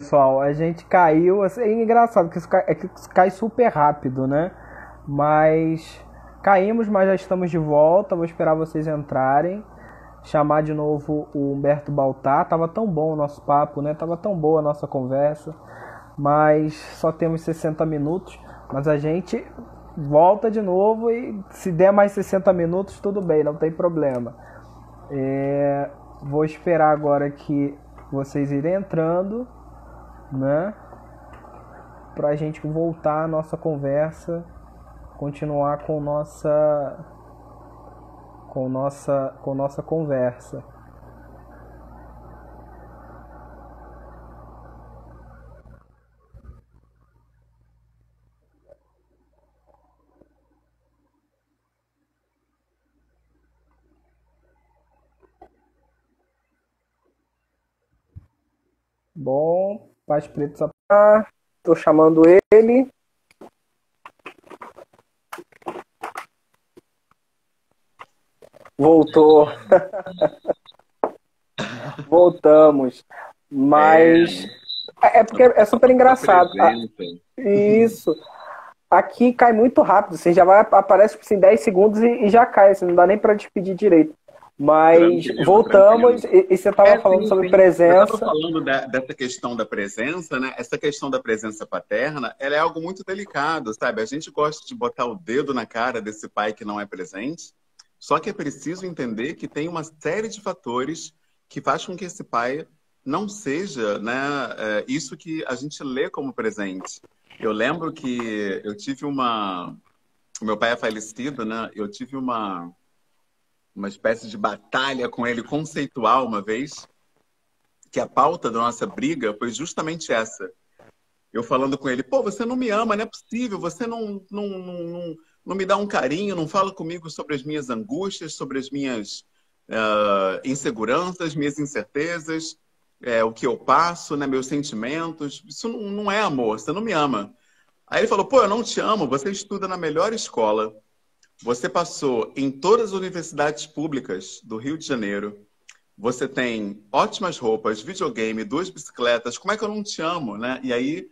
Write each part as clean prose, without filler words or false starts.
Pessoal, a gente caiu, assim, é engraçado que isso cai super rápido, né? Mas caímos, mas já estamos de volta. Vou esperar vocês entrarem. Chamar de novo o Humberto Baltar. Tava tão bom o nosso papo, né? Tava tão boa a nossa conversa, mas só temos 60 minutos. Mas a gente volta de novo e se der mais 60 minutos, tudo bem, não tem problema. Vou esperar agora que vocês irem entrando, né? Pra gente voltar a nossa conversa, continuar com nossa conversa. Bom, Paz Preto, tô chamando ele. Voltou, voltamos. Mas É, é porque é super a engraçado. presença. Isso. Aqui cai muito rápido, assim, já vai, aparece tipo, assim, 10 segundos e já cai, assim, não dá nem para despedir direito. Mas Tranquilo, voltamos tranquilo. e você estava falando Sim, sobre sim. Eu estava presença. falando dessa questão da presença, né? Essa questão da presença paterna, ela é algo muito delicado, sabe? A gente gosta de botar o dedo na cara desse pai que não é presente, só que é preciso entender que tem uma série de fatores que faz com que esse pai não seja, né, isso que a gente lê como presente. Eu lembro que eu tive uma... O meu pai é falecido, né? Eu tive uma espécie de batalha com ele conceitual uma vez, que a pauta da nossa briga foi justamente essa. Eu falando com ele, pô, você não me ama, não é possível, você não me dá um carinho, não fala comigo sobre as minhas angústias, sobre as minhas inseguranças, minhas incertezas, o que eu passo, né, meus sentimentos. Isso não é amor, você não me ama. Aí ele falou, pô, eu não te amo, você estuda na melhor escola, você passou em todas as universidades públicas do Rio de Janeiro, você tem ótimas roupas, videogame, duas bicicletas, como é que eu não te amo, né? E aí,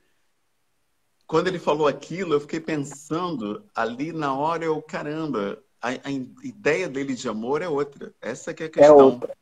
quando ele falou aquilo, eu fiquei pensando ali na hora, eu, caramba, a ideia dele de amor é outra. Essa que é a É questão. outra.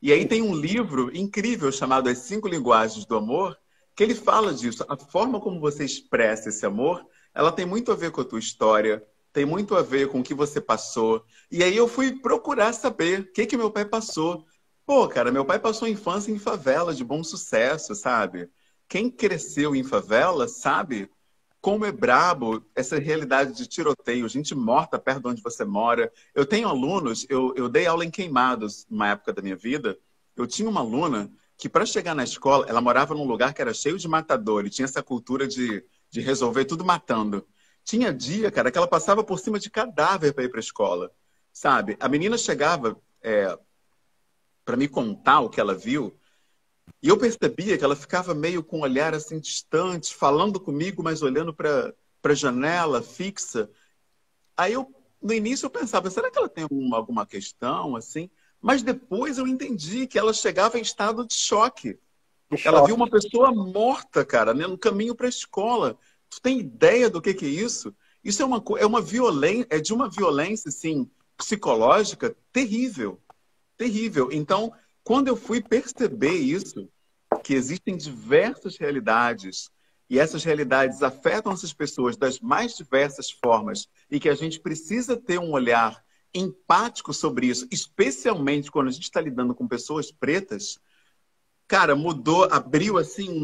E aí tem um livro incrível chamado As Cinco Linguagens do Amor, que ele fala disso. A forma como você expressa esse amor, ela tem muito a ver com a tua história, tem muito a ver com o que você passou. E aí eu fui procurar saber o que que meu pai passou. Pô, cara, meu pai passou a infância em favela, de bom sucesso, sabe? Quem cresceu em favela sabe como é brabo essa realidade de tiroteio, gente morta perto de onde você mora. Eu tenho alunos, eu dei aula em Queimados, numa época da minha vida. Eu tinha uma aluna que, para chegar na escola, ela morava num lugar que era cheio de matador e tinha essa cultura de resolver tudo matando. Tinha dia, cara, que ela passava por cima de cadáver para ir para a escola, sabe? A menina chegava para me contar o que ela viu. E eu percebia que ela ficava meio com um olhar assim distante, falando comigo, mas olhando para a janela fixa. Aí eu, no início eu pensava, será que ela tem alguma questão assim? Mas depois eu entendi que ela chegava em estado de choque. De Ela viu choque. uma pessoa morta, cara, né, no caminho para a escola. Tu tem ideia do que é isso? Isso é uma violência, é de uma violência assim psicológica terrível, terrível. Então, quando eu fui perceber isso, que existem diversas realidades e essas realidades afetam essas pessoas das mais diversas formas e que a gente precisa ter um olhar empático sobre isso, especialmente quando a gente está lidando com pessoas pretas, cara, mudou, abriu assim um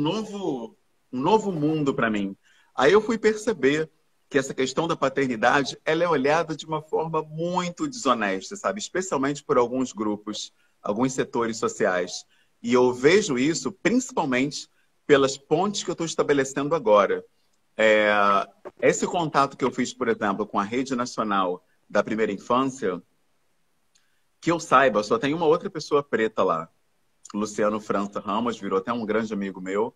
novo mundo para mim. Aí eu fui perceber que essa questão da paternidade, ela é olhada de uma forma muito desonesta, sabe? Especialmente por alguns grupos, alguns setores sociais. E eu vejo isso principalmente pelas pontes que eu estou estabelecendo agora. É, esse contato que eu fiz, por exemplo, com a Rede Nacional da Primeira Infância, que eu saiba, só tem uma outra pessoa preta lá. Luciano França Ramos virou até um grande amigo meu.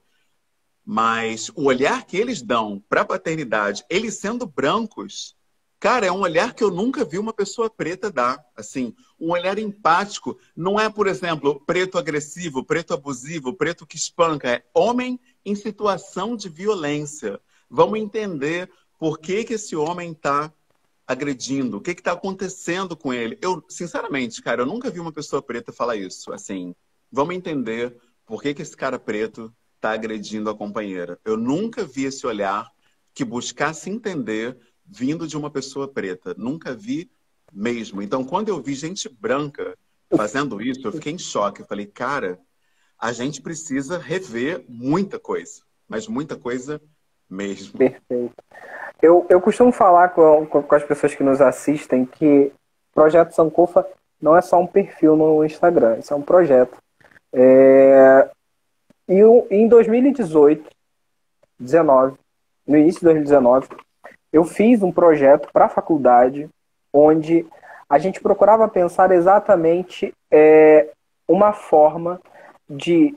Mas o olhar que eles dão para a paternidade, eles sendo brancos, cara, é um olhar que eu nunca vi uma pessoa preta dar. Assim, um olhar empático. Não é, por exemplo, preto agressivo, preto abusivo, preto que espanca. É homem em situação de violência. Vamos entender por que que esse homem está agredindo, o que está acontecendo com ele. Eu, sinceramente, cara, eu nunca vi uma pessoa preta falar isso. Assim, vamos entender por que que esse cara preto está agredindo a companheira. Eu nunca vi esse olhar que buscasse entender vindo de uma pessoa preta. Nunca vi mesmo. Então, quando eu vi gente branca fazendo isso, eu fiquei em choque. Eu falei, cara, a gente precisa rever muita coisa, mas muita coisa mesmo. Perfeito. Eu costumo falar com as pessoas que nos assistem que o Projeto Sankofa não é só um perfil no Instagram, isso é um projeto. Em 2018, 19, no início de 2019, eu fiz um projeto para a faculdade onde a gente procurava pensar exatamente uma forma de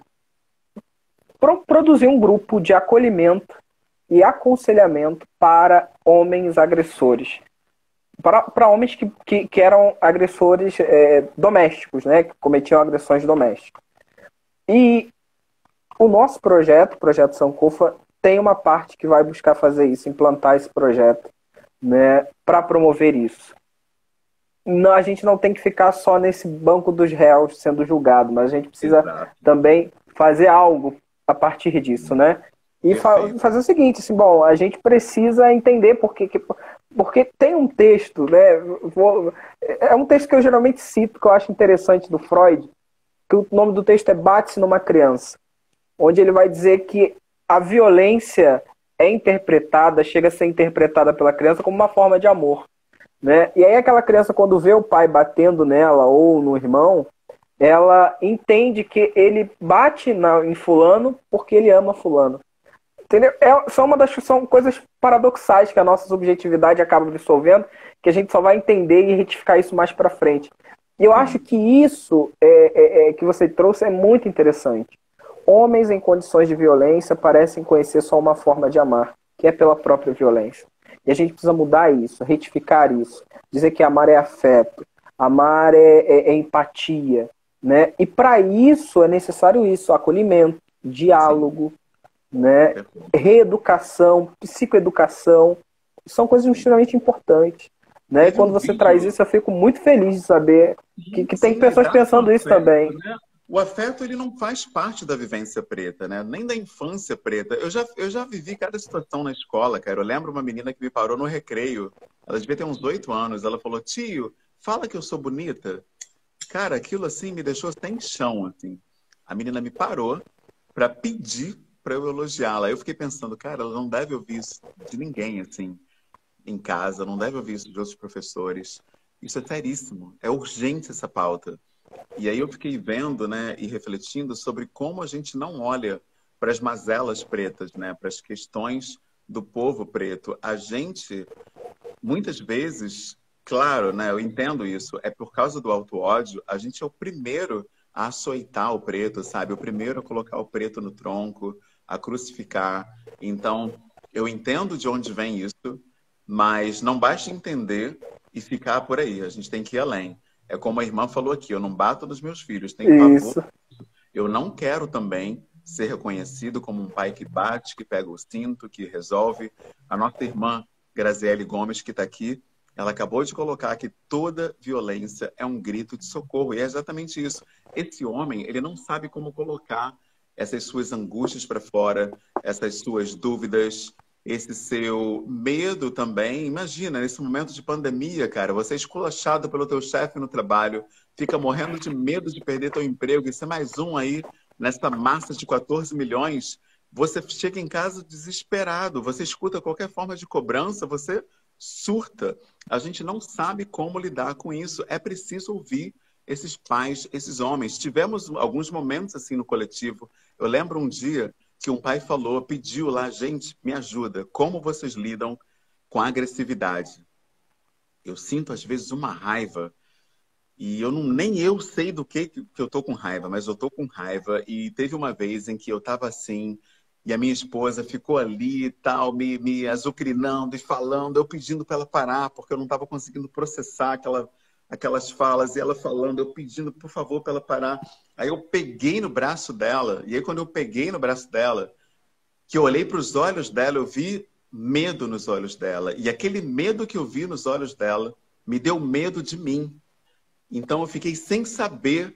produzir um grupo de acolhimento e aconselhamento para homens agressores. Para homens que eram agressores domésticos, né, que cometiam agressões domésticas. E o nosso projeto, o Projeto Sankofa, tem uma parte que vai buscar fazer isso, implantar esse projeto, né, para promover isso. Não, a gente não tem que ficar só nesse banco dos réus sendo julgado, mas a gente precisa também fazer algo a partir disso, né? E fazer o seguinte, assim, bom, a gente precisa entender porque tem um texto, né? É um texto que eu geralmente cito, que eu acho interessante, do Freud, que o nome do texto é Bate-se numa Criança, onde ele vai dizer que a violência chega a ser interpretada pela criança como uma forma de amor, né? E aí aquela criança, quando vê o pai batendo nela ou no irmão, ela entende que ele bate em fulano porque ele ama fulano. Entendeu? São coisas paradoxais que a nossa subjetividade acaba absorvendo, que a gente só vai entender e retificar isso mais para frente. E eu acho que isso que você trouxe é muito interessante. Homens em condições de violência parecem conhecer só uma forma de amar, que é pela própria violência. E a gente precisa mudar isso, retificar isso, dizer que amar é afeto, amar é empatia, né? E para isso é necessário isso, acolhimento, diálogo, né? Reeducação, psicoeducação, são coisas extremamente importantes, né? E quando você traz isso, eu fico muito feliz de saber que tem pessoas pensando isso também. Né? O afeto, ele não faz parte da vivência preta, né? Nem da infância preta. Eu já vivi cada situação na escola, cara. Eu lembro uma menina que me parou no recreio. Ela devia ter uns 8 anos. Ela falou, tio, fala que eu sou bonita. Cara, aquilo assim me deixou sem chão, assim. A menina me parou para pedir para eu elogiá-la. Eu fiquei pensando, cara, ela não deve ouvir isso de ninguém, assim, em casa. Não deve ouvir isso de outros professores. Isso é seríssimo. É urgente essa pauta. E aí eu fiquei vendo, né, e refletindo sobre como a gente não olha para as mazelas pretas, né, para as questões do povo preto. A gente, muitas vezes, claro, né, eu entendo isso, é por causa do auto-ódio, a gente é o primeiro a açoitar o preto, sabe? O primeiro a colocar o preto no tronco, a crucificar. Então, eu entendo de onde vem isso, mas não basta entender e ficar por aí. A gente tem que ir além. É como a irmã falou aqui, eu não bato nos meus filhos, tenho pavor. Eu não quero também ser reconhecido como um pai que bate, que pega o cinto, que resolve. A nossa irmã Graziele Gomes, que está aqui, ela acabou de colocar que toda violência é um grito de socorro. E é exatamente isso. Esse homem, ele não sabe como colocar essas suas angústias para fora, essas suas dúvidas, esse seu medo também. Imagina, nesse momento de pandemia, cara, você é esculachado pelo teu chefe no trabalho, fica morrendo de medo de perder teu emprego, e ser mais um aí nessa massa de 14 milhões, você chega em casa desesperado, você escuta qualquer forma de cobrança, você surta. A gente não sabe como lidar com isso. É preciso ouvir esses pais, esses homens. Tivemos alguns momentos assim no coletivo. Eu lembro um dia que um pai falou, pediu lá, gente, me ajuda, como vocês lidam com a agressividade? Eu sinto, às vezes, uma raiva, e nem eu sei do que eu tô com raiva, mas eu tô com raiva, e teve uma vez em que eu tava assim, e a minha esposa ficou ali e tal, me azucrinando e falando, eu pedindo para ela parar, porque eu não estava conseguindo processar aquelas falas, e ela falando, eu pedindo, por favor, para ela parar. Aí eu peguei no braço dela, e aí quando eu peguei no braço dela, que eu olhei para os olhos dela, eu vi medo nos olhos dela. E aquele medo que eu vi nos olhos dela me deu medo de mim. Então eu fiquei sem saber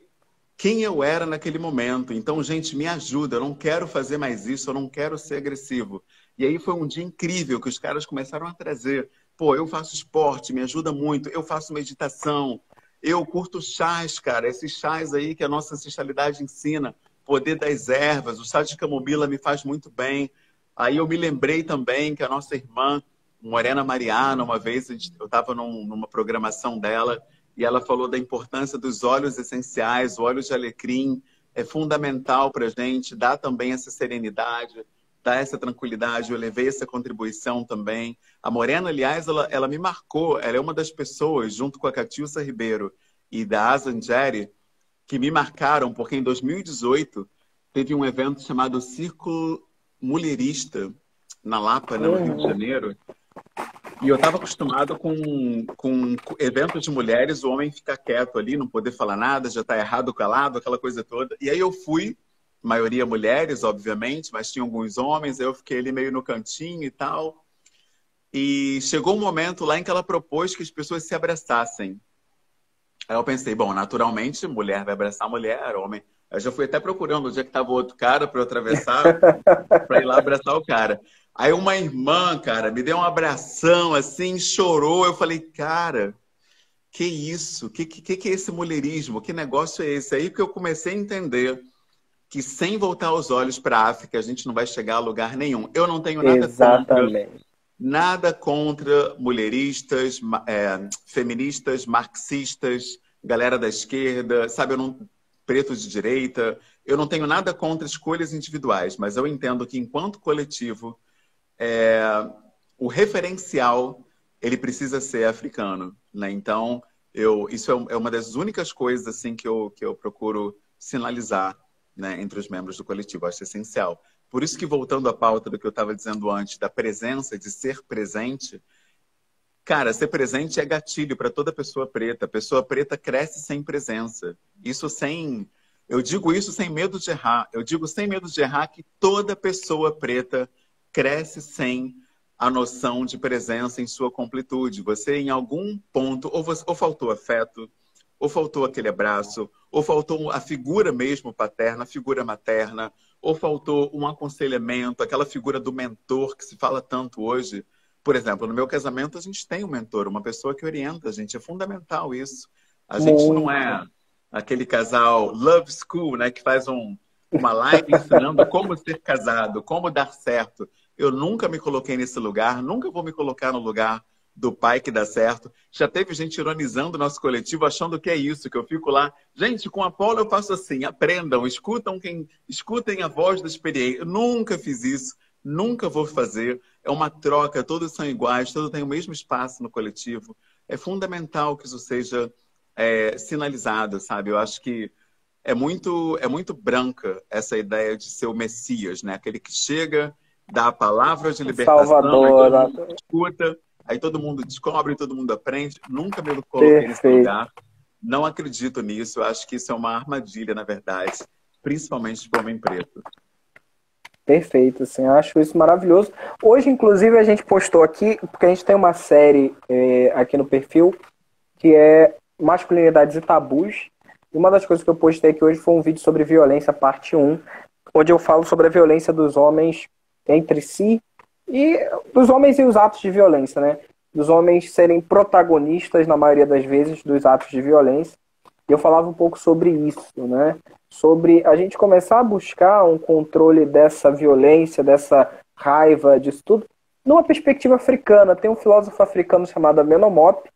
quem eu era naquele momento. Então, gente, me ajuda, eu não quero fazer mais isso, eu não quero ser agressivo. E aí foi um dia incrível que os caras começaram a trazer. Pô, eu faço esporte, me ajuda muito, eu faço meditação, eu curto chás, cara, esses chás aí que a nossa ancestralidade ensina, poder das ervas, o chá de camomila me faz muito bem. Aí eu me lembrei também que a nossa irmã, Morena Mariana, uma vez eu estava numa programação dela, e ela falou da importância dos óleos essenciais, o óleo de alecrim é fundamental para a gente, dá também essa serenidade, dá essa tranquilidade. Eu levei essa contribuição também. A Morena, aliás, ela me marcou, ela é uma das pessoas, junto com a Catiúcia Ribeiro e da Azangeri, que me marcaram, porque em 2018 teve um evento chamado Círculo Mulherista, na Lapa, né, no Rio de Janeiro. E eu estava acostumado com eventos de mulheres, o homem ficar quieto ali, não poder falar nada, já está errado, calado, aquela coisa toda. E aí eu fui, maioria mulheres, obviamente, mas tinha alguns homens, aí eu fiquei ali meio no cantinho e tal. E chegou um momento lá em que ela propôs que as pessoas se abraçassem. Aí eu pensei, bom, naturalmente, mulher vai abraçar mulher, homem. Eu já fui até procurando onde é que estava o outro cara para eu atravessar, para ir lá abraçar o cara. Aí uma irmã, cara, me deu um abração, assim, chorou. Eu falei, cara, que isso? Que é esse mulherismo? Que negócio é esse? Aí que eu comecei a entender que sem voltar os olhos para a África, a gente não vai chegar a lugar nenhum. Eu não tenho nada contra mulheristas, feministas, marxistas, galera da esquerda, sabe? Pretos de direita. Eu não tenho nada contra escolhas individuais, mas eu entendo que enquanto coletivo, o referencial ele precisa ser africano, né? Então, isso é uma das únicas coisas assim que eu procuro sinalizar, né, entre os membros do coletivo. Eu acho essencial. Por isso que, voltando à pauta do que eu estava dizendo antes, da presença, de ser presente, cara, ser presente é gatilho para toda pessoa preta. A pessoa preta cresce sem presença. Eu digo isso sem medo de errar. Eu digo sem medo de errar que toda pessoa preta cresce sem a noção de presença em sua completude. Você, em algum ponto, ou faltou afeto, ou faltou aquele abraço, ou faltou a figura mesmo paterna, a figura materna, ou faltou um aconselhamento, aquela figura do mentor que se fala tanto hoje. Por exemplo, no meu casamento a gente tem um mentor, uma pessoa que orienta a gente. É fundamental isso. A gente não é aquele casal love school, né, que faz uma live ensinando como ser casado, como dar certo. Eu nunca me coloquei nesse lugar, nunca vou me colocar no lugar do pai que dá certo. Já teve gente ironizando o nosso coletivo, achando que é isso, que eu fico lá. Gente, com a Paula eu faço assim, aprendam, escutem a voz da experiência. Eu nunca fiz isso, nunca vou fazer. É uma troca, todos são iguais, todos têm o mesmo espaço no coletivo. É fundamental que isso seja sinalizado, sabe? Eu acho que é muito branca essa ideia de ser o Messias, né? Aquele que chega, dá a palavra de libertação, Salvador, aí todo mundo escuta, aí todo mundo descobre, todo mundo aprende. Nunca me coloquei nesse lugar. Não acredito nisso. Eu acho que isso é uma armadilha, na verdade, principalmente para o homem preto. Perfeito, assim, eu acho isso maravilhoso. Hoje, inclusive, a gente postou aqui, porque a gente tem uma série aqui no perfil, que é Masculinidades e Tabus. E uma das coisas que eu postei aqui hoje foi um vídeo sobre violência, parte 1, onde eu falo sobre a violência dos homens entre si, e dos homens e os atos de violência, né? Dos homens serem protagonistas, na maioria das vezes, dos atos de violência. E eu falava um pouco sobre isso, né? Sobre a gente começar a buscar um controle dessa violência, dessa raiva, disso tudo, numa perspectiva africana. Tem um filósofo africano chamado Amenhotep,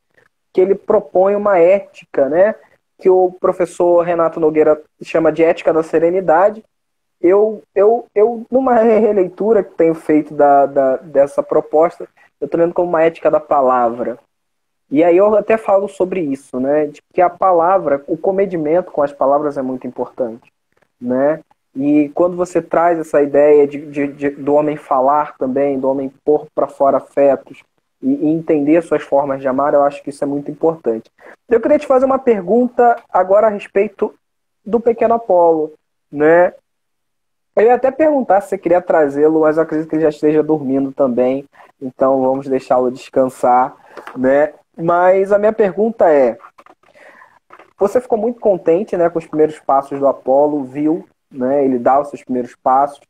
que ele propõe uma ética, né? Que o professor Renato Nogueira chama de ética da serenidade. Eu numa releitura que tenho feito dessa proposta, eu estou lendo como uma ética da palavra. E aí eu até falo sobre isso, né? De que a palavra, o comedimento com as palavras é muito importante, né? E quando você traz essa ideia do homem falar também, do homem pôr para fora afetos e entender suas formas de amar, eu acho que isso é muito importante. Eu queria te fazer uma pergunta agora a respeito do Pequeno Apolo, né? Eu ia até perguntar se você queria trazê-lo, mas eu acredito que ele já esteja dormindo também, então vamos deixá-lo descansar, né? Mas a minha pergunta é: você ficou muito contente, né, com os primeiros passos do Apollo, viu, né, ele dá os seus primeiros passos.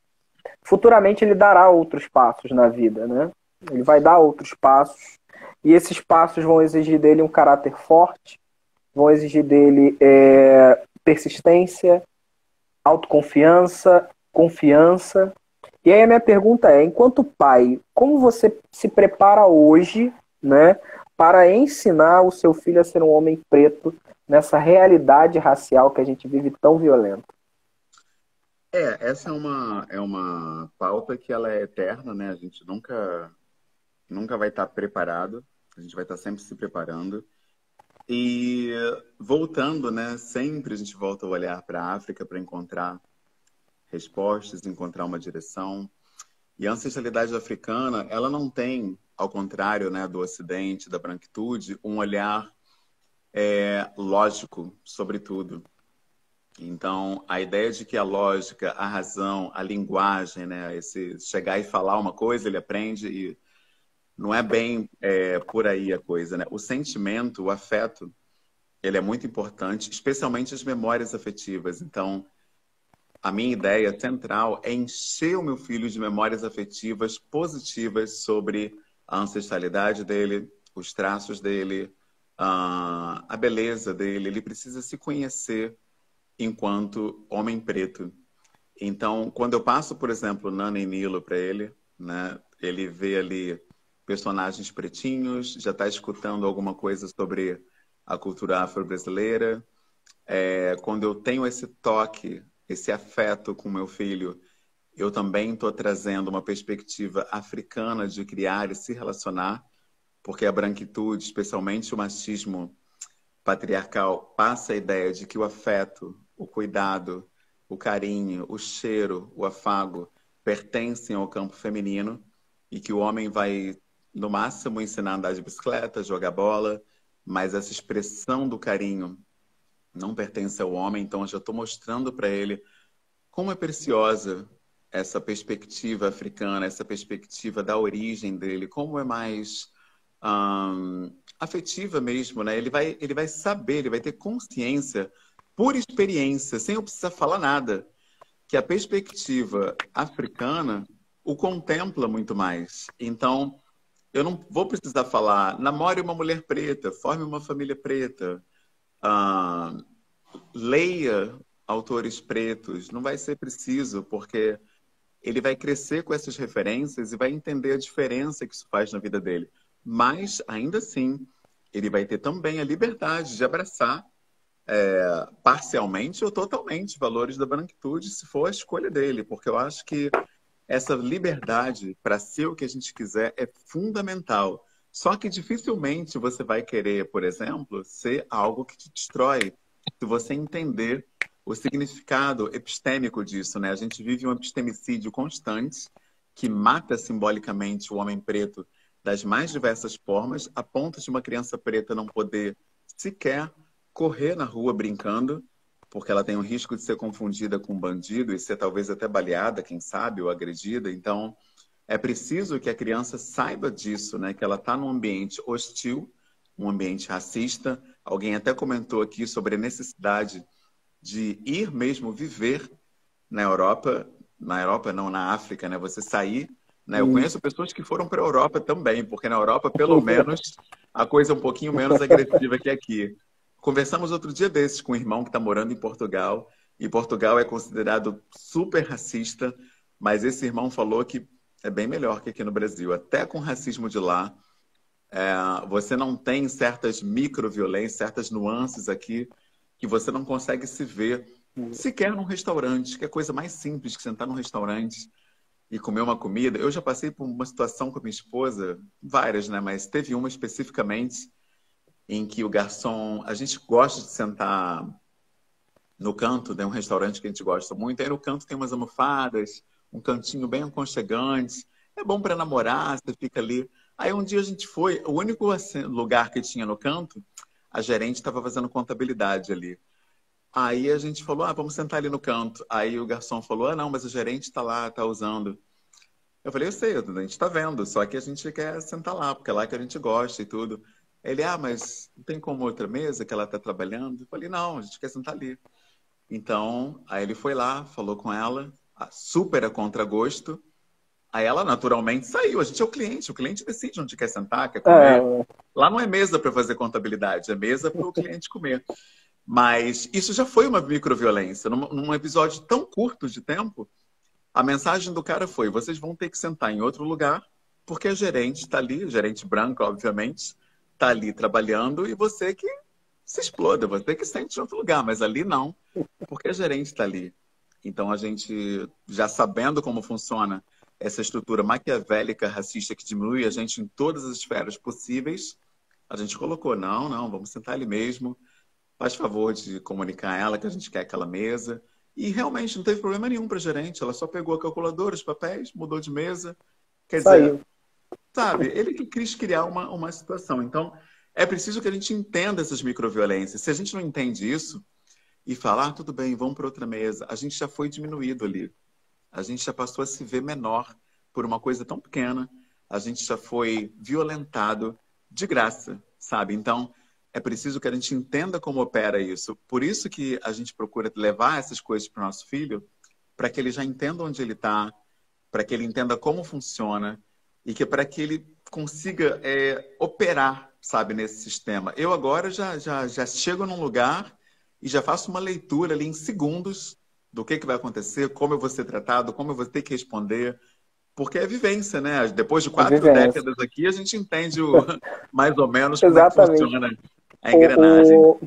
Futuramente ele dará outros passos na vida, né? Ele vai dar outros passos e esses passos vão exigir dele um caráter forte, vão exigir dele persistência, autoconfiança, confiança. E aí a minha pergunta é, enquanto pai, como você se prepara hoje, né, para ensinar o seu filho a ser um homem preto nessa realidade racial que a gente vive tão violenta? Essa é uma pauta que ela é eterna, né? A gente nunca vai estar preparado, a gente vai estar sempre se preparando. E voltando, né? Sempre a gente volta a olhar para a África para encontrar respostas, encontrar uma direção. E a ancestralidade africana, ela não tem, ao contrário, né, do Ocidente, da branquitude, um olhar lógico sobre tudo. Então, a ideia de que a lógica, a razão, a linguagem, né, esse chegar e falar uma coisa, ele aprende e não é bem por aí a coisa, né? O sentimento, o afeto, ele é muito importante, especialmente as memórias afetivas. Então, a minha ideia central é encher o meu filho de memórias afetivas positivas sobre a ancestralidade dele, os traços dele, a beleza dele. Ele precisa se conhecer enquanto homem preto. Então, quando eu passo, por exemplo, Nana e Nilo para ele, né, ele vê ali personagens pretinhos, já está escutando alguma coisa sobre a cultura afro-brasileira. Quando eu tenho esse toque, esse afeto com meu filho, eu também estou trazendo uma perspectiva africana de criar e se relacionar, porque a branquitude, especialmente o machismo patriarcal, passa a ideia de que o afeto, o cuidado, o carinho, o cheiro, o afago pertencem ao campo feminino e que o homem vai, no máximo, ensinar a andar de bicicleta, jogar bola, mas essa expressão do carinho não pertence ao homem, então eu já estou mostrando para ele como é preciosa essa perspectiva africana, essa perspectiva da origem dele, como é mais afetiva mesmo, né? Ele vai saber, ele vai ter consciência, por experiência, sem eu precisar falar nada, que a perspectiva africana o contempla muito mais. Então, eu não vou precisar falar, namore uma mulher preta, forme uma família preta, ah, leia autores pretos, não vai ser preciso, porque ele vai crescer com essas referências e vai entender a diferença que isso faz na vida dele. Mas, ainda assim, ele vai ter também a liberdade de abraçar parcialmente ou totalmente valores da branquitude, se for a escolha dele, porque eu acho que essa liberdade para ser o que a gente quiser é fundamental. Só que dificilmente você vai querer, por exemplo, ser algo que te destrói. Se você entender o significado epistêmico disso, né? A gente vive um epistemicídio constante que mata simbolicamente o homem preto das mais diversas formas, a ponto de uma criança preta não poder sequer correr na rua brincando, porque ela tem o risco de ser confundida com um bandido e ser talvez até baleada, quem sabe, ou agredida. Então, é preciso que a criança saiba disso, né? Que ela está num ambiente hostil, um ambiente racista. Alguém até comentou aqui sobre a necessidade de ir mesmo viver na Europa não, na África, né? Você sair, né? Eu conheço pessoas que foram para a Europa também, porque na Europa, pelo menos, a coisa é um pouquinho menos agressiva que aqui. Conversamos outro dia desses com um irmão que está morando em Portugal, e Portugal é considerado super racista, mas esse irmão falou que é bem melhor que aqui no Brasil. Até com o racismo de lá, você não tem certas microviolências, certas nuances aqui que você não consegue se ver sequer num restaurante, que é a coisa mais simples que sentar num restaurante e comer uma comida. Eu já passei por uma situação com a minha esposa, várias, né? Mas teve uma especificamente em que o garçom, a gente gosta de sentar no canto, tem um restaurante que a gente gosta muito, aí no canto tem umas almofadas, um cantinho bem aconchegante, é bom para namorar, você fica ali. Aí um dia a gente foi, o único lugar que tinha no canto, a gerente estava fazendo contabilidade ali. Aí a gente falou, vamos sentar ali no canto. Aí o garçom falou, não, mas o gerente está lá, está usando. Eu falei, eu sei, a gente está vendo, só que a gente quer sentar lá, porque é lá que a gente gosta e tudo. Ele, mas não tem como outra mesa que ela está trabalhando? Eu falei, não, a gente quer sentar ali. Então, aí ele foi lá, falou com ela, super a contragosto. Aí ela naturalmente saiu. A gente é o cliente decide onde quer sentar, quer comer. É, Lá não é mesa para fazer contabilidade, é mesa para o cliente comer. Mas isso já foi uma microviolência. Num episódio tão curto de tempo, a mensagem do cara foi: vocês vão ter que sentar em outro lugar, porque a gerente está ali, gerente branca, obviamente, está ali trabalhando e você que se exploda, você que sente em outro lugar, mas ali não, porque a gerente está ali. Então a gente, já sabendo como funciona essa estrutura maquiavélica, racista, que diminui a gente em todas as esferas possíveis, a gente colocou: não, vamos sentar ali mesmo. Faz favor de comunicar a ela que a gente quer aquela mesa. E realmente não teve problema nenhum para a gerente. Ela só pegou a calculadora, os papéis, mudou de mesa. Quer dizer, saiu. sabe, ele que quis criar uma situação. Então, é preciso que a gente entenda essas microviolências. Se a gente não entende isso e falar, tudo bem, vamos para outra mesa, a gente já foi diminuído ali. A gente já passou a se ver menor por uma coisa tão pequena. A gente já foi violentado de graça, sabe? Então, é preciso que a gente entenda como opera isso. Por isso que a gente procura levar essas coisas para o nosso filho, para que ele já entenda onde ele está, para que ele entenda como funciona e que para que ele consiga operar, sabe, nesse sistema. Eu agora já chego num lugar e já faço uma leitura ali em segundos do que vai acontecer, como eu vou ser tratado, como eu vou ter que responder, porque é vivência, né? Depois de É 4 vivência. décadas aqui, a gente entende mais ou menos como é que Exatamente. funciona a engrenagem. O,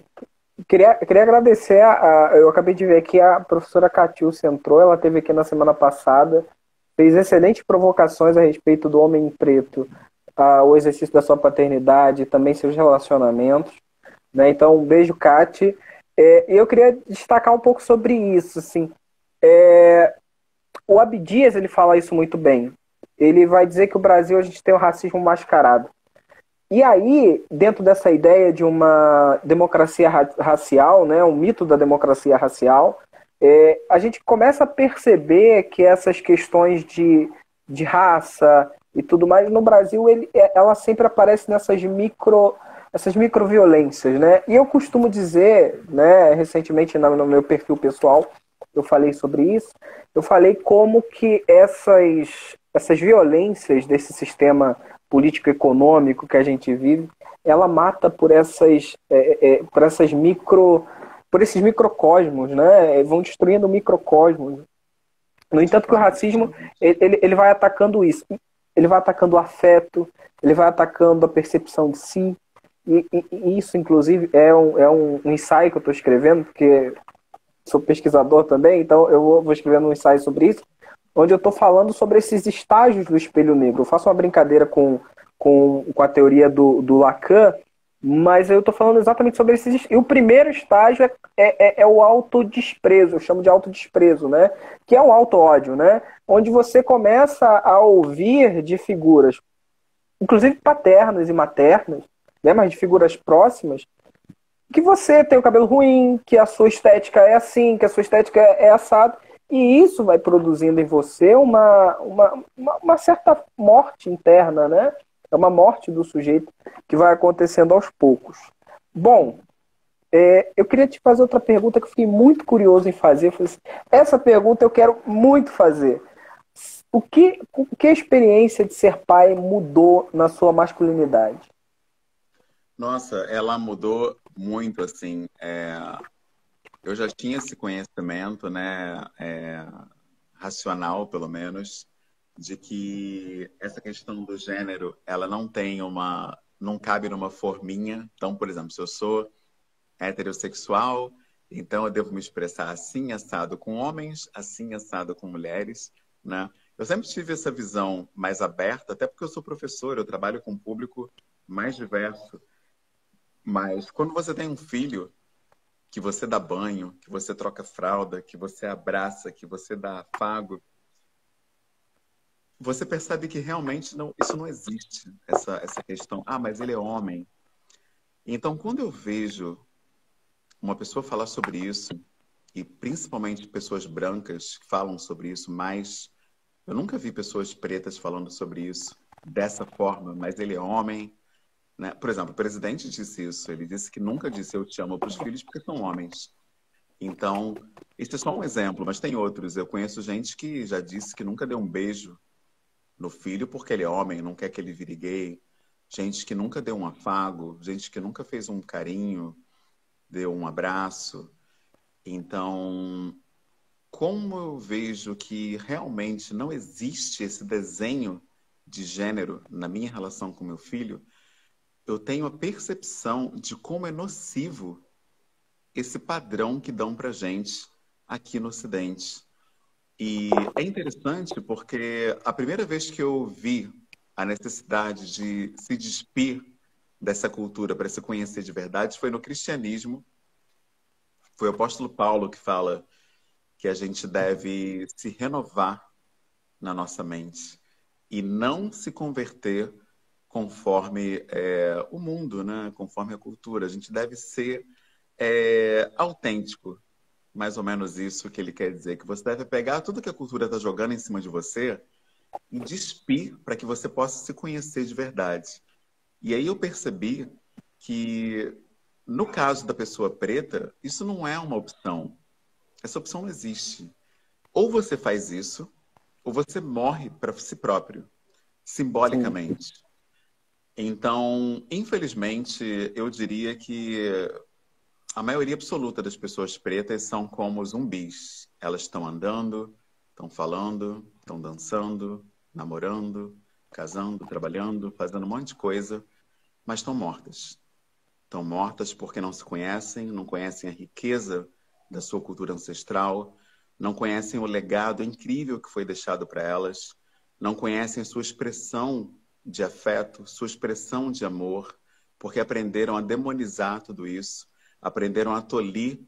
queria agradecer eu acabei de ver aqui a professora Catiúcia entrou, ela esteve aqui na semana passada, fez excelentes provocações a respeito do homem preto, o exercício da sua paternidade, também seus relacionamentos, né? Então, um beijo, Cati. Eu queria destacar um pouco sobre isso, assim. O Abdias, ele fala isso muito bem. Ele vai dizer que o Brasil, a gente tem o racismo mascarado. E aí, dentro dessa ideia de uma democracia racial, né, um mito da democracia racial, a gente começa a perceber que essas questões de raça e tudo mais, no Brasil, ela sempre aparece essas microviolências, né? E eu costumo dizer, né, recentemente no meu perfil pessoal, eu falei sobre isso, eu falei como que essas violências desse sistema político-econômico que a gente vive, ela mata por esses microcosmos, né? Vão destruindo microcosmos. No entanto, que o racismo ele vai atacando isso, ele vai atacando o afeto, ele vai atacando a percepção de si. E isso, inclusive, é um ensaio que eu estou escrevendo, porque sou pesquisador também, então eu vou escrevendo um ensaio sobre isso, onde eu estou falando sobre esses estágios do espelho negro. Eu faço uma brincadeira com a teoria do Lacan, mas eu estou falando exatamente sobre esses. E o primeiro estágio é o autodesprezo, eu chamo de autodesprezo, né? Que é um auto-ódio, né? Onde você começa a ouvir de figuras, inclusive paternas e maternas, né? Mas de figuras próximas, que você tem o cabelo ruim, que a sua estética é assim, que a sua estética é assado. E isso vai produzindo em você uma certa morte interna, né? É uma morte do sujeito que vai acontecendo aos poucos. Bom, eu queria te fazer outra pergunta que eu fiquei muito curioso em fazer. Essa pergunta eu quero muito fazer. O que a experiência de ser pai mudou na sua masculinidade? Nossa, ela mudou muito, assim. Eu já tinha esse conhecimento, né, racional, pelo menos, de que essa questão do gênero, ela não cabe numa forminha. Então, por exemplo, se eu sou heterossexual, então eu devo me expressar assim, assado com homens, assim, assado com mulheres, né? Eu sempre tive essa visão mais aberta, até porque eu sou professor, eu trabalho com um público mais diverso. Mas quando você tem um filho, que você dá banho, que você troca fralda, que você abraça, que você dá afago, você percebe que realmente isso não existe, essa questão. Mas ele é homem. Então, quando eu vejo uma pessoa falar sobre isso, e principalmente pessoas brancas que falam sobre isso, mas eu nunca vi pessoas pretas falando sobre isso dessa forma, mas ele é homem, né? Por exemplo, o presidente disse isso, ele disse que nunca disse eu te amo para os filhos porque são homens. Então, isso é só um exemplo, mas tem outros. Eu conheço gente que já disse que nunca deu um beijo no filho porque ele é homem, não quer que ele vire gay. Gente que nunca deu um afago, gente que nunca fez um carinho, deu um abraço. Então, como eu vejo que realmente não existe esse desenho de gênero na minha relação com meu filho, eu tenho a percepção de como é nocivo esse padrão que dão pra gente aqui no Ocidente. E é interessante porque a primeira vez que eu vi a necessidade de se despir dessa cultura para se conhecer de verdade foi no cristianismo. Foi o apóstolo Paulo que fala que a gente deve se renovar na nossa mente e não se converter conforme o mundo, né? Conforme a cultura. A gente deve ser autêntico. Mais ou menos isso que ele quer dizer, que você deve pegar tudo que a cultura está jogando em cima de você e despir para que você possa se conhecer de verdade. E aí eu percebi que, no caso da pessoa preta, isso não é uma opção. Essa opção não existe. Ou você faz isso, ou você morre para si próprio, Sim. simbolicamente. Então, infelizmente, eu diria que a maioria absoluta das pessoas pretas são como zumbis. Elas estão andando, estão falando, estão dançando, namorando, casando, trabalhando, fazendo um monte de coisa, mas estão mortas. Estão mortas porque não se conhecem, não conhecem a riqueza da sua cultura ancestral, não conhecem o legado incrível que foi deixado para elas, não conhecem sua expressão de afeto, sua expressão de amor, porque aprenderam a demonizar tudo isso, aprenderam a tolir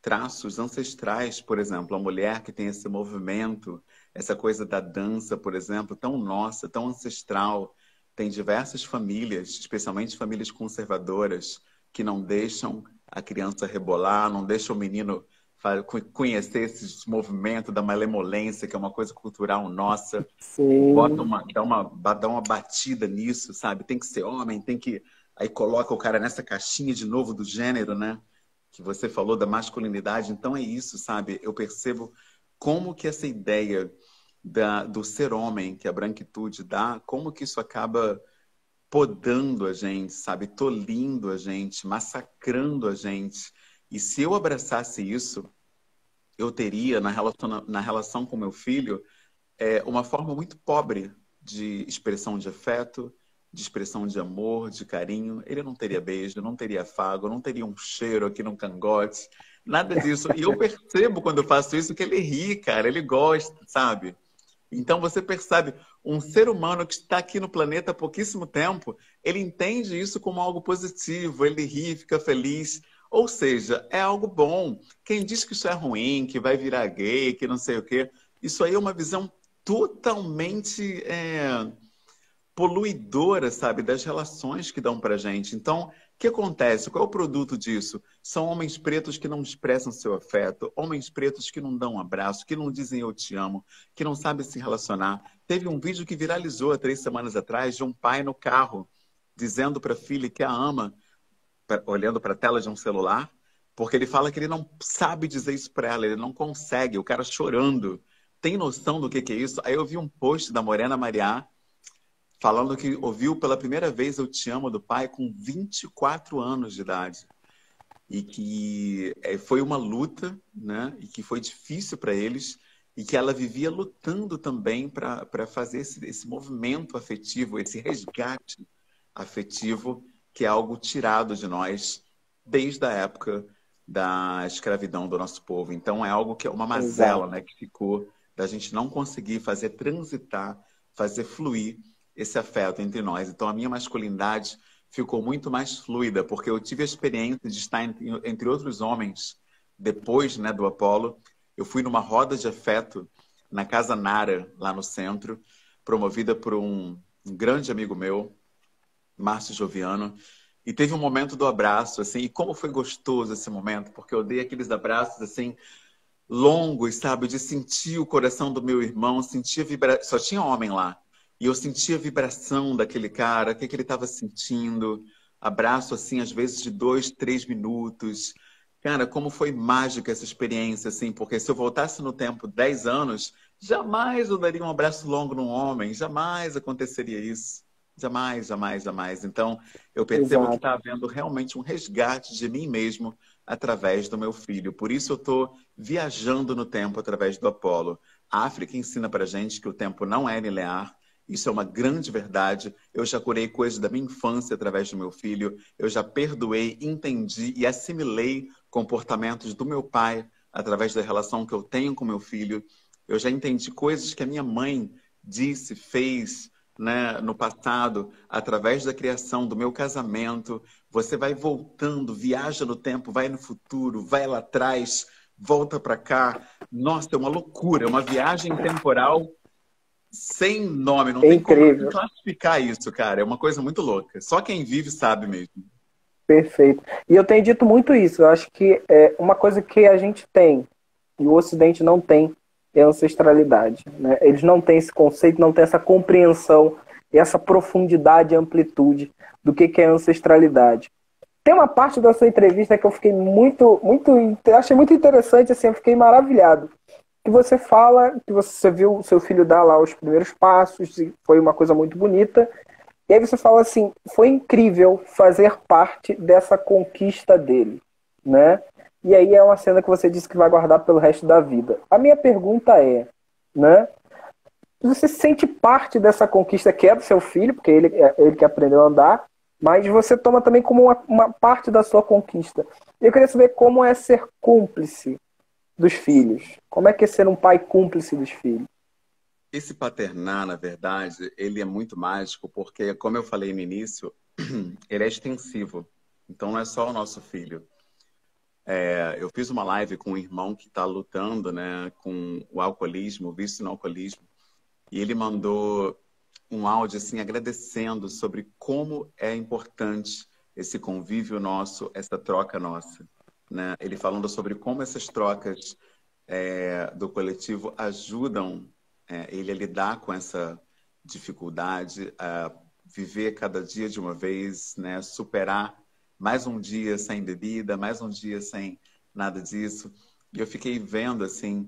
traços ancestrais, por exemplo, a mulher que tem esse movimento, essa coisa da dança, por exemplo, tão nossa, tão ancestral. Tem diversas famílias, especialmente famílias conservadoras, que não deixam a criança rebolar, não deixam o menino conhecer esse movimento da malemolência, que é uma coisa cultural nossa. Bota Sim. dá uma batida nisso, sabe? Tem que ser homem, tem que... Aí coloca o cara nessa caixinha de novo do gênero, né? Que você falou da masculinidade. Então é isso, sabe? Eu percebo como que essa ideia do ser homem, que a branquitude dá, como que isso acaba podando a gente, sabe? Tolindo a gente, massacrando a gente. E se eu abraçasse isso, eu teria, na relação com meu filho, uma forma muito pobre de expressão de afeto, de expressão de amor, de carinho. Ele não teria beijo, não teria afago, não teria um cheiro aqui no cangote, nada disso. E eu percebo quando eu faço isso que ele ri, cara, ele gosta, sabe? Então você percebe, um ser humano que está aqui no planeta há pouquíssimo tempo, ele entende isso como algo positivo, ele ri, fica feliz. Ou seja, é algo bom. Quem diz que isso é ruim, que vai virar gay, que não sei o quê, isso aí é uma visão totalmente poluidora, sabe, das relações que dão pra gente. Então, o que acontece? Qual é o produto disso? São homens pretos que não expressam seu afeto, homens pretos que não dão um abraço, que não dizem eu te amo, que não sabem se relacionar. Teve um vídeo que viralizou há 3 semanas atrás de um pai no carro dizendo para a filha que a ama, olhando para a tela de um celular, porque ele fala que ele não sabe dizer isso para ela, ele não consegue, o cara chorando. Tem noção do que é isso? Aí eu vi um post da Morena Mariá falando que ouviu pela primeira vez Eu Te Amo do pai com 24 anos de idade. E que foi uma luta, né? E que foi difícil para eles. E que ela vivia lutando também para fazer esse movimento afetivo, esse resgate afetivo, que é algo tirado de nós desde a época da escravidão do nosso povo. Então é algo que é uma mazela, Exato. né? Que ficou da gente não conseguir fazer transitar, fazer fluir esse afeto entre nós. Então, a minha masculinidade ficou muito mais fluida, porque eu tive a experiência de estar entre outros homens depois, né, do Apolo. Eu fui numa roda de afeto na Casa Nara, lá no centro, promovida por um grande amigo meu, Márcio Joviano, E teve um momento do abraço, assim, e como foi gostoso esse momento, porque eu dei aqueles abraços, assim, longos, sabe? De sentir o coração do meu irmão, sentir a vibração. Só tinha homem lá. E eu sentia a vibração daquele cara, o que que ele estava sentindo. Abraço, assim, às vezes de 2, 3 minutos. Cara, como foi mágica essa experiência, assim, porque se eu voltasse no tempo 10 anos, jamais eu daria um abraço longo num homem, jamais aconteceria isso. Jamais, jamais, jamais. Então, eu percebo que Exato. está havendo realmente um resgate de mim mesmo através do meu filho. Por isso eu estou viajando no tempo através do Apolo. A África ensina para gente que o tempo não é linear. Isso é uma grande verdade. Eu já curei coisas da minha infância através do meu filho. Eu já perdoei, entendi e assimilei comportamentos do meu pai através da relação que eu tenho com meu filho. Eu já entendi coisas que a minha mãe disse, fez, né, no passado, através da criação do meu casamento. Você vai voltando, viaja no tempo, vai no futuro, vai lá atrás, volta para cá. Nossa, é uma loucura, é uma viagem temporal sem nome, não É tem como assim, incrível. classificar isso, cara. É uma coisa muito louca. Só quem vive sabe mesmo. Perfeito. E eu tenho dito muito isso. Eu acho que é uma coisa que a gente tem e o Ocidente não tem é a ancestralidade, né? Eles não têm esse conceito, não têm essa compreensão e essa profundidade e amplitude do que é ancestralidade. Tem uma parte da sua entrevista que eu fiquei achei muito interessante, assim, eu fiquei maravilhado. Que você fala que você viu o seu filho dar lá os primeiros passos, e foi uma coisa muito bonita. E aí você fala assim, foi incrível fazer parte dessa conquista dele, né? E aí é uma cena que você disse que vai guardar pelo resto da vida. A minha pergunta é, né? Você se sente parte dessa conquista que é do seu filho, porque ele é ele que aprendeu a andar, mas você toma também como uma parte da sua conquista. Eu queria saber como é ser cúmplice dos filhos. Como é que é ser um pai cúmplice dos filhos? Esse paternar, na verdade, ele é muito mágico porque, como eu falei no início, ele é extensivo. Então não é só o nosso filho. Eu fiz uma live com um irmão que está lutando, né, com o alcoolismo, o vício no alcoolismo, e ele mandou um áudio assim agradecendo sobre como é importante esse convívio nosso, essa troca nossa, né? Ele falando sobre como essas trocas do coletivo ajudam ele a lidar com essa dificuldade, a viver cada dia de uma vez, né? Superar mais um dia sem bebida, mais um dia sem nada disso. E eu fiquei vendo assim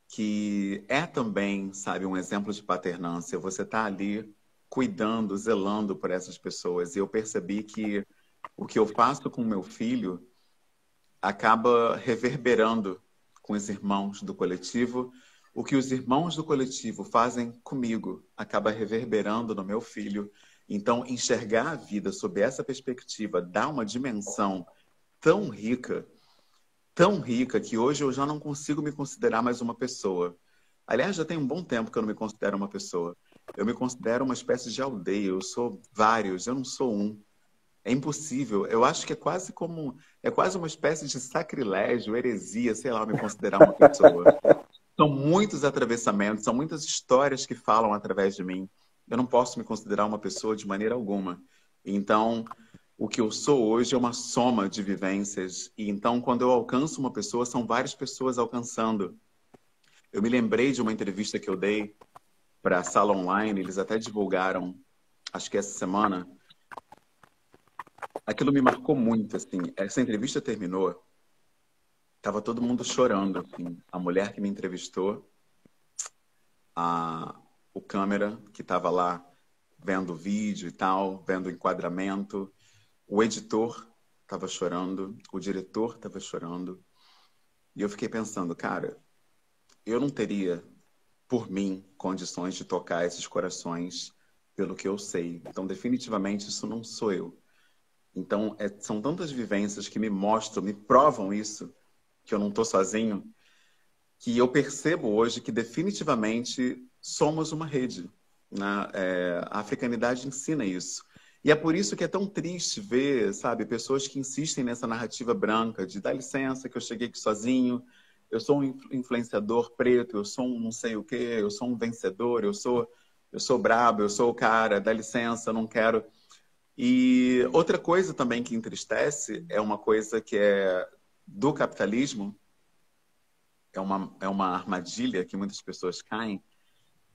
que é também, sabe, um exemplo de paternância. Você está ali cuidando, zelando por essas pessoas. E eu percebi que o que eu faço com meu filho acaba reverberando com os irmãos do coletivo. O que os irmãos do coletivo fazem comigo acaba reverberando no meu filho. Então, enxergar a vida sob essa perspectiva dá uma dimensão tão rica, que hoje eu já não consigo me considerar mais uma pessoa. Aliás, já tem um bom tempo que eu não me considero uma pessoa. Eu me considero uma espécie de aldeia. Eu sou vários, eu não sou um. É impossível. Eu acho que é quase uma espécie de sacrilégio, heresia, sei lá, me considerar uma pessoa. São muitos atravessamentos, são muitas histórias que falam através de mim. Eu não posso me considerar uma pessoa de maneira alguma. Então, o que eu sou hoje é uma soma de vivências. E então, quando eu alcanço uma pessoa, são várias pessoas alcançando. Eu me lembrei de uma entrevista que eu dei para a Sala Online, eles até divulgaram, acho que essa semana. Aquilo me marcou muito, assim. Essa entrevista terminou, tava todo mundo chorando, assim. A mulher que me entrevistou, o câmera que estava lá vendo o vídeo e tal, vendo o enquadramento, o editor estava chorando, o diretor estava chorando. E eu fiquei pensando, cara, eu não teria, por mim, condições de tocar esses corações pelo que eu sei. Então, definitivamente, isso não sou eu. Então, são tantas vivências que me mostram, me provam isso, que eu não estou sozinho, que eu percebo hoje que definitivamente somos uma rede, né? A africanidade ensina isso. E é por isso que é tão triste ver, sabe, pessoas que insistem nessa narrativa branca de dá licença que eu cheguei aqui sozinho, eu sou um influenciador preto, eu sou um não sei o quê, eu sou um vencedor, eu sou brabo, eu sou o cara, dá licença, eu não quero. E outra coisa também que entristece é uma coisa que é do capitalismo, é uma armadilha que muitas pessoas caem,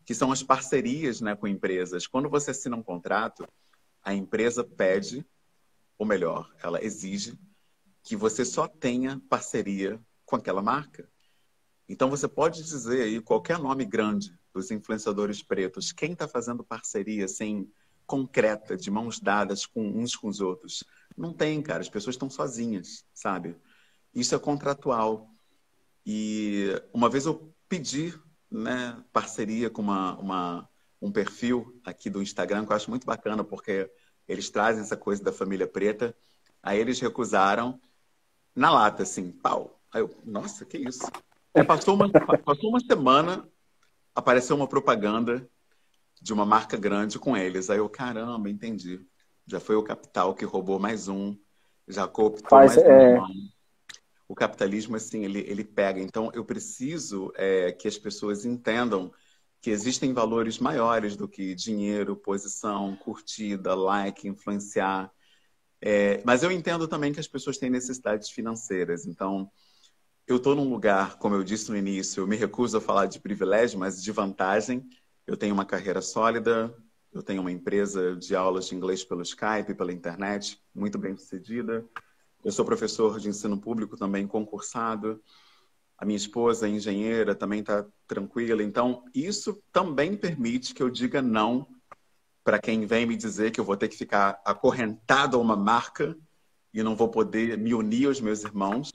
que são as parcerias, né, com empresas. Quando você assina um contrato, a empresa pede, ou melhor, ela exige que você só tenha parceria com aquela marca. Então você pode dizer aí qualquer nome grande dos influenciadores pretos, quem está fazendo parceria assim, concreta, de mãos dadas com uns com os outros? Não tem, cara. As pessoas estão sozinhas, sabe? Isso é contratual. E uma vez eu pedi, né, parceria com um perfil aqui do Instagram, que eu acho muito bacana, porque eles trazem essa coisa da família preta. Aí eles recusaram na lata, assim, pau. Aí eu, nossa, que isso? Aí passou uma semana, apareceu uma propaganda de uma marca grande com eles. Aí eu, caramba, entendi. Já foi o capital que roubou mais um, já cooptou Faz, mais um é, irmão. O capitalismo, assim, ele pega. Então, eu preciso que as pessoas entendam que existem valores maiores do que dinheiro, posição, curtida, like, influenciar. Mas eu entendo também que as pessoas têm necessidades financeiras. Então, eu estou num lugar, como eu disse no início, eu me recuso a falar de privilégio, mas de vantagem. Eu tenho uma carreira sólida, eu tenho uma empresa de aulas de inglês pelo Skype, pela internet, muito bem sucedida. Eu sou professor de ensino público também, concursado. A minha esposa é engenheira, também está tranquila. Então, isso também permite que eu diga não para quem vem me dizer que eu vou ter que ficar acorrentado a uma marca e não vou poder me unir aos meus irmãos.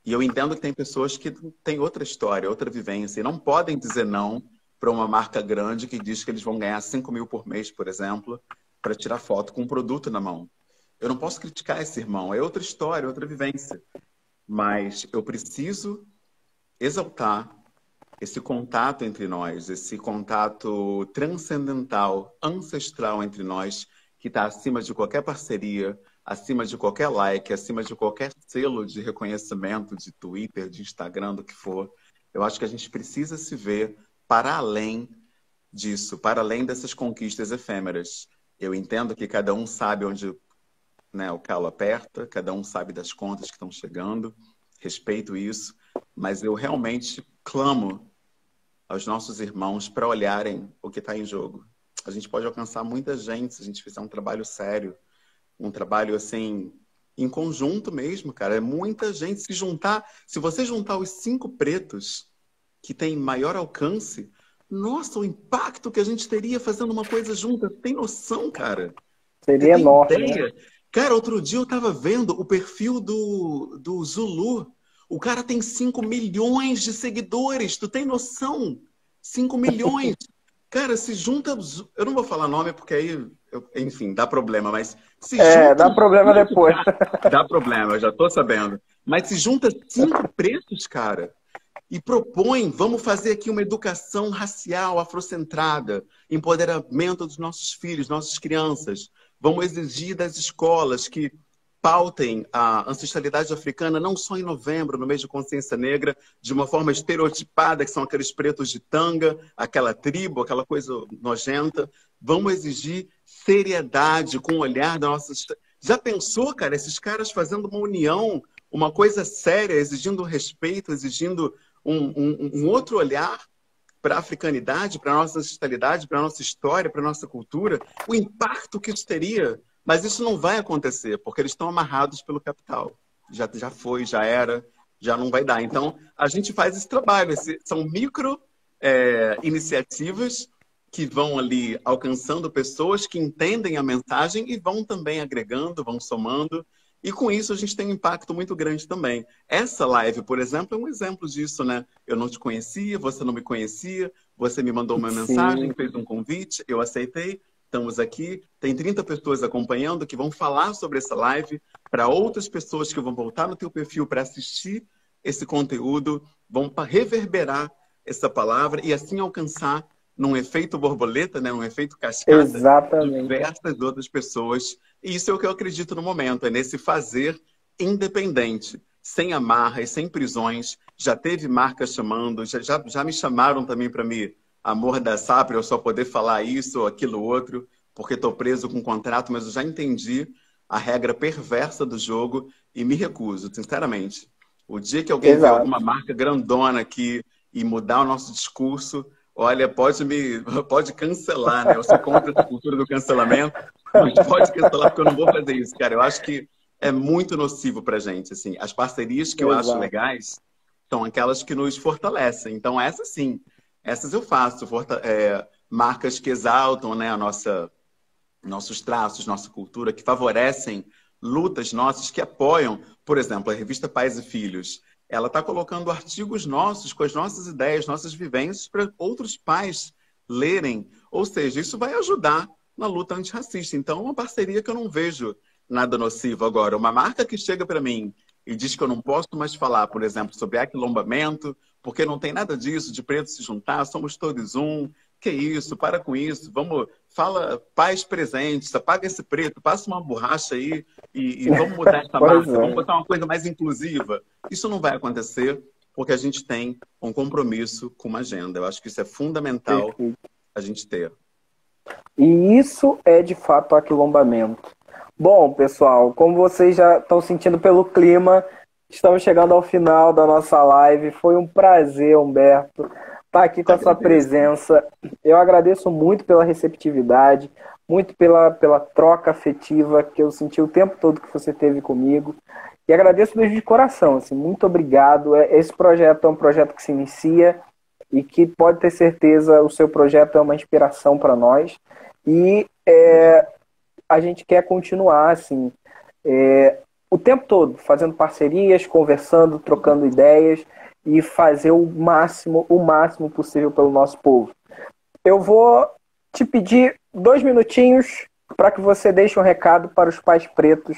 E eu entendo que tem pessoas que têm outra história, outra vivência, e não podem dizer não para uma marca grande que diz que eles vão ganhar 5 mil por mês, por exemplo, para tirar foto com um produto na mão. Eu não posso criticar esse irmão, é outra história, outra vivência. Mas eu preciso exaltar esse contato entre nós, esse contato transcendental, ancestral entre nós, que está acima de qualquer parceria, acima de qualquer like, acima de qualquer selo de reconhecimento de Twitter, de Instagram, do que for. Eu acho que a gente precisa se ver para além disso, para além dessas conquistas efêmeras. Eu entendo que cada um sabe onde, né, o calo aperta, cada um sabe das contas que estão chegando, respeito isso, mas eu realmente clamo aos nossos irmãos para olharem o que está em jogo. A gente pode alcançar muita gente se a gente fizer um trabalho sério, um trabalho assim, em conjunto mesmo, cara. É muita gente. Se você juntar os 5 pretos que têm maior alcance, nossa, o impacto que a gente teria fazendo uma coisa junta. Tem noção, cara? Você seria tem enorme, né? ideia? Cara, outro dia eu tava vendo o perfil do Zulu. O cara tem 5 milhões de seguidores. Tu tem noção? 5 milhões. Cara, se junta... Eu não vou falar nome porque aí, enfim, dá problema. Mas se junta... Dá problema depois. Dá problema, eu já tô sabendo. Mas se junta 5 pretos, cara, e propõe, vamos fazer aqui uma educação racial, afrocentrada, empoderamento dos nossos filhos, nossas crianças. Vamos exigir das escolas que pautem a ancestralidade africana não só em novembro, no mês de consciência negra, de uma forma estereotipada, que são aqueles pretos de tanga, aquela tribo, aquela coisa nojenta. Vamos exigir seriedade com o olhar da nossa... Já pensou, cara, esses caras fazendo uma união, uma coisa séria, exigindo respeito, exigindo um outro olhar para a africanidade, para a nossa ancestralidade, para a nossa história, para a nossa cultura, o impacto que isso teria. Mas isso não vai acontecer, porque eles estão amarrados pelo capital. Já foi, já era, já não vai dar. Então, a gente faz esse trabalho. São micro iniciativas que vão ali alcançando pessoas que entendem a mensagem e vão também agregando, vão somando. E com isso a gente tem um impacto muito grande também. Essa live, por exemplo, é um exemplo disso, né? Eu não te conhecia, você não me conhecia, você me mandou uma mensagem, Sim. fez um convite, eu aceitei, estamos aqui. Tem 30 pessoas acompanhando que vão falar sobre essa live para outras pessoas que vão voltar no teu perfil para assistir esse conteúdo, vão reverberar essa palavra e assim alcançar num efeito borboleta, né, num efeito cascata, Exatamente. diversas outras pessoas. E isso é o que eu acredito no momento, é nesse fazer independente, sem amarras, sem prisões. Já teve marcas chamando, já me chamaram também para me amordaçar, para eu só poder falar isso ou aquilo outro. porque estou preso com um contrato, mas eu já entendi a regra perversa do jogo e me recuso, sinceramente. O dia que alguém vê Exato. alguma marca grandona aqui e mudar o nosso discurso, olha, pode cancelar, né? Eu sou contra essa cultura do cancelamento, mas pode cancelar porque eu não vou fazer isso, cara. Eu acho que é muito nocivo pra gente, assim. As parcerias que eu acho Exato. legais são aquelas que nos fortalecem. Então, essas sim, essas eu faço. Marcas que exaltam, né, nossos traços, nossa cultura, que favorecem lutas nossas, que apoiam, por exemplo, a revista Pais e Filhos. Ela está colocando artigos nossos, com as nossas ideias, nossas vivências, para outros pais lerem. Ou seja, isso vai ajudar na luta antirracista. Então, é uma parceria que eu não vejo nada nocivo. Agora, uma marca que chega para mim e diz que eu não posso mais falar, por exemplo, sobre aquilombamento, porque não tem nada disso de preto se juntar, somos todos um. Que isso, para com isso, vamos, fala pais presentes, apaga esse preto, passa uma borracha aí e vamos mudar essa Pois marca, vamos é. botar uma coisa mais inclusiva. Isso não vai acontecer porque a gente tem um compromisso com uma agenda. Eu acho que isso é fundamental Perfeito. a gente ter. E isso é de fato aquilombamento. Bom, pessoal, como vocês já estão sentindo pelo clima, estamos chegando ao final da nossa live. Foi um prazer, Humberto, estar aqui com a sua Agradeço. presença. Eu agradeço muito pela receptividade, muito pela troca afetiva que eu senti o tempo todo que você teve comigo. E agradeço mesmo de coração, assim, muito obrigado. Esse projeto é um projeto que se inicia e que pode ter certeza o seu projeto é uma inspiração para nós. E a gente quer continuar assim, o tempo todo, fazendo parcerias, conversando, trocando ideias e fazer o máximo possível pelo nosso povo. Eu vou te pedir 2 minutinhos para que você deixe um recado para os pais pretos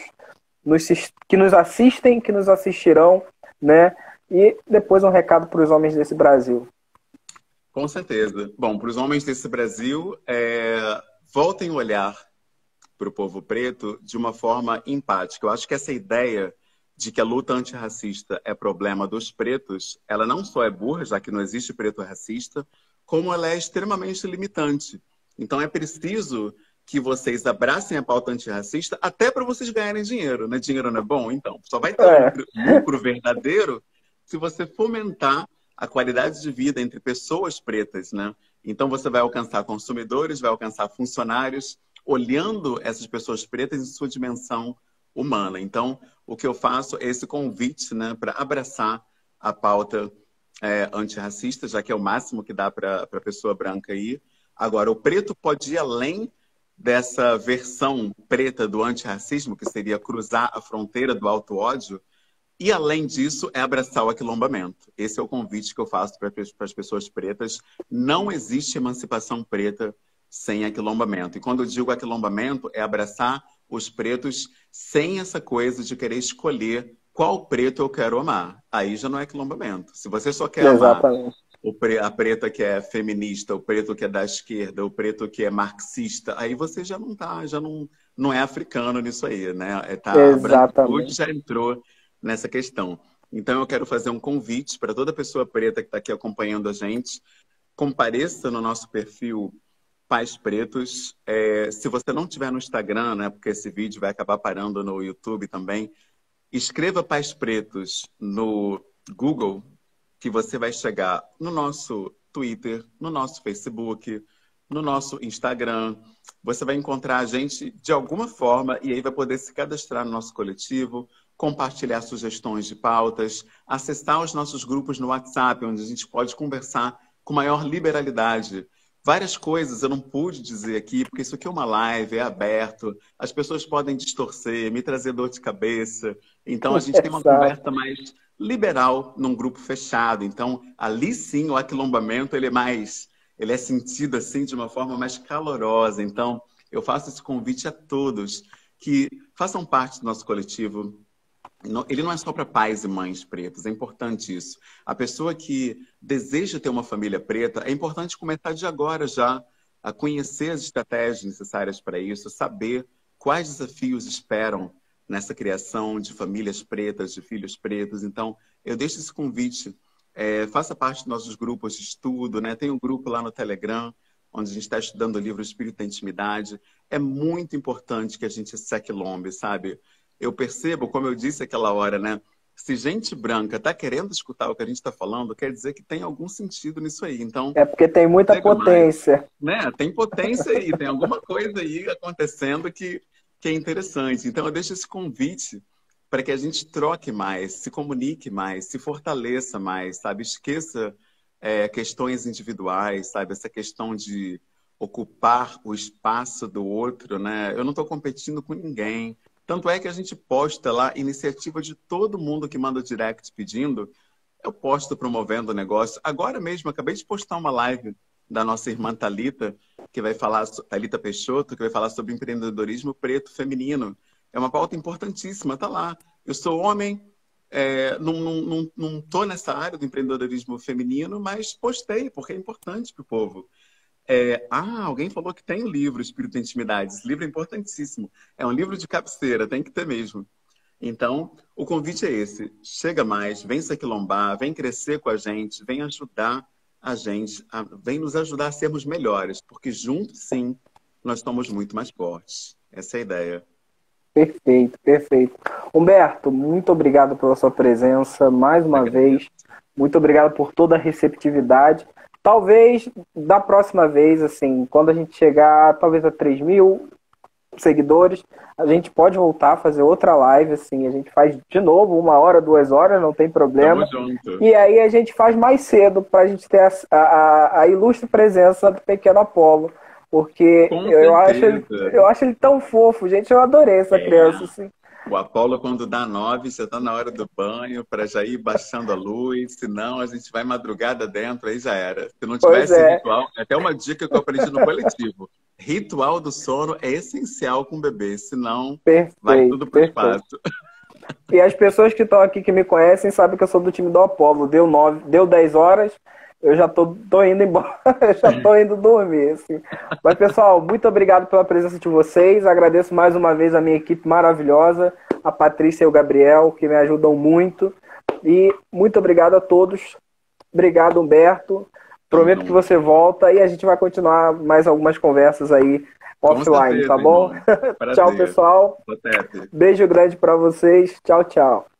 que nos assistem, que nos assistirão, né? E depois um recado para os homens desse Brasil. Com certeza. Bom, para os homens desse Brasil, voltem o olhar para o povo preto de uma forma empática. Eu acho que essa ideia de que a luta antirracista é problema dos pretos, ela não só é burra, já que não existe preto racista, como ela é extremamente limitante. Então é preciso que vocês abracem a pauta antirracista até para vocês ganharem dinheiro, né? Dinheiro não é bom? Então, só vai ter lucro verdadeiro se você fomentar a qualidade de vida entre pessoas pretas, né? Então você vai alcançar consumidores, vai alcançar funcionários, olhando essas pessoas pretas em sua dimensão humana. Então, o que eu faço é esse convite, né, para abraçar a pauta antirracista, já que é o máximo que dá para a pessoa branca ir. Agora, o preto pode ir além dessa versão preta do antirracismo, que seria cruzar a fronteira do auto-ódio, e, além disso, é abraçar o aquilombamento. Esse é o convite que eu faço para as pessoas pretas. Não existe emancipação preta sem aquilombamento. E quando eu digo aquilombamento, é abraçar os pretos sem essa coisa de querer escolher qual preto eu quero amar. Aí já não é aquilombamento. Se você só quer amar a preta que é feminista, o preto que é da esquerda, o preto que é marxista, aí você já não tá, não é africano nisso aí, né? A branquitude já entrou nessa questão. Então eu quero fazer um convite para toda pessoa preta que está aqui acompanhando a gente, compareça no nosso perfil Pais Pretos. Se você não tiver no Instagram, né, porque esse vídeo vai acabar parando no YouTube também, escreva Pais Pretos no Google, que você vai chegar no nosso Twitter, no nosso Facebook, no nosso Instagram. Você vai encontrar a gente de alguma forma e aí vai poder se cadastrar no nosso coletivo, compartilhar sugestões de pautas, acessar os nossos grupos no WhatsApp, onde a gente pode conversar com maior liberalidade. Várias coisas eu não pude dizer aqui, porque isso aqui é uma live, é aberto, as pessoas podem distorcer, me trazer dor de cabeça. Então a gente tem uma conversa mais liberal num grupo fechado. Então ali sim o aquilombamento ele é sentido assim de uma forma mais calorosa. Então eu faço esse convite a todos que façam parte do nosso coletivo. Ele não é só para pais e mães pretos, é importante isso. A pessoa que deseja ter uma família preta, é importante começar de agora já a conhecer as estratégias necessárias para isso, saber quais desafios esperam nessa criação de famílias pretas, de filhos pretos. Então, eu deixo esse convite, faça parte dos nossos grupos de estudo, né? Tem um grupo lá no Telegram, onde a gente está estudando o livro Espírito da Intimidade. É muito importante que a gente se aquilombe, sabe? Eu percebo, como eu disse aquela hora, né? Se gente branca está querendo escutar o que a gente está falando, quer dizer que tem algum sentido nisso aí. Então, É porque tem muita potência. Mais, né? Tem potência aí, tem alguma coisa aí acontecendo que é interessante. Então, eu deixo esse convite para que a gente troque mais, se comunique mais, se fortaleça mais, sabe? Esqueça questões individuais, sabe? Essa questão de ocupar o espaço do outro, né? Eu não estou competindo com ninguém. Tanto é que a gente posta lá iniciativa de todo mundo que manda direct pedindo. Eu posto promovendo o negócio. Agora mesmo, acabei de postar uma live da nossa irmã Thalita, que vai falar, Thalita Peixoto, que vai falar sobre empreendedorismo preto feminino. É uma pauta importantíssima, tá lá. Eu sou homem, não tô nessa área do empreendedorismo feminino, mas postei, porque é importante para o povo. Alguém falou que tem o livro Espírito da Intimidade. Esse livro é importantíssimo. É um livro de cabeceira, tem que ter mesmo. Então, o convite é esse. Chega mais, vem se aquilombar, vem crescer com a gente, vem ajudar a gente, vem nos ajudar a sermos melhores, porque juntos, sim, nós somos muito mais fortes. Essa é a ideia. Perfeito, perfeito. Humberto, muito obrigado pela sua presença mais uma vez. Muito obrigado por toda a receptividade. Talvez, da próxima vez, assim, quando a gente chegar, talvez a 3.000 seguidores, a gente pode voltar a fazer outra live, assim, a gente faz de novo 1 hora, 2 horas, não tem problema. Tamo junto. E aí a gente faz mais cedo para a gente ter a ilustre presença do pequeno Apolo, porque eu acho ele tão fofo, gente, eu adorei essa criança, assim. O Apolo, quando dá 9, você está na hora do banho, para já ir baixando a luz, senão a gente vai madrugada dentro, aí já era. Se não tivesse ritual, é até uma dica que eu aprendi no coletivo. Ritual do sono é essencial com o bebê, senão vai tudo para o espaço. E as pessoas que estão aqui, que me conhecem, sabem que eu sou do time do Apolo. Deu 10 horas, eu já tô indo embora, eu já tô indo dormir, assim. Mas, pessoal, muito obrigado pela presença de vocês. Agradeço mais uma vez a minha equipe maravilhosa, a Patrícia e o Gabriel, que me ajudam muito. E muito obrigado a todos. Obrigado, Humberto. Prometo que você volta e a gente vai continuar mais algumas conversas aí offline, tá bom? Tchau, pessoal. Beijo grande para vocês. Tchau, tchau.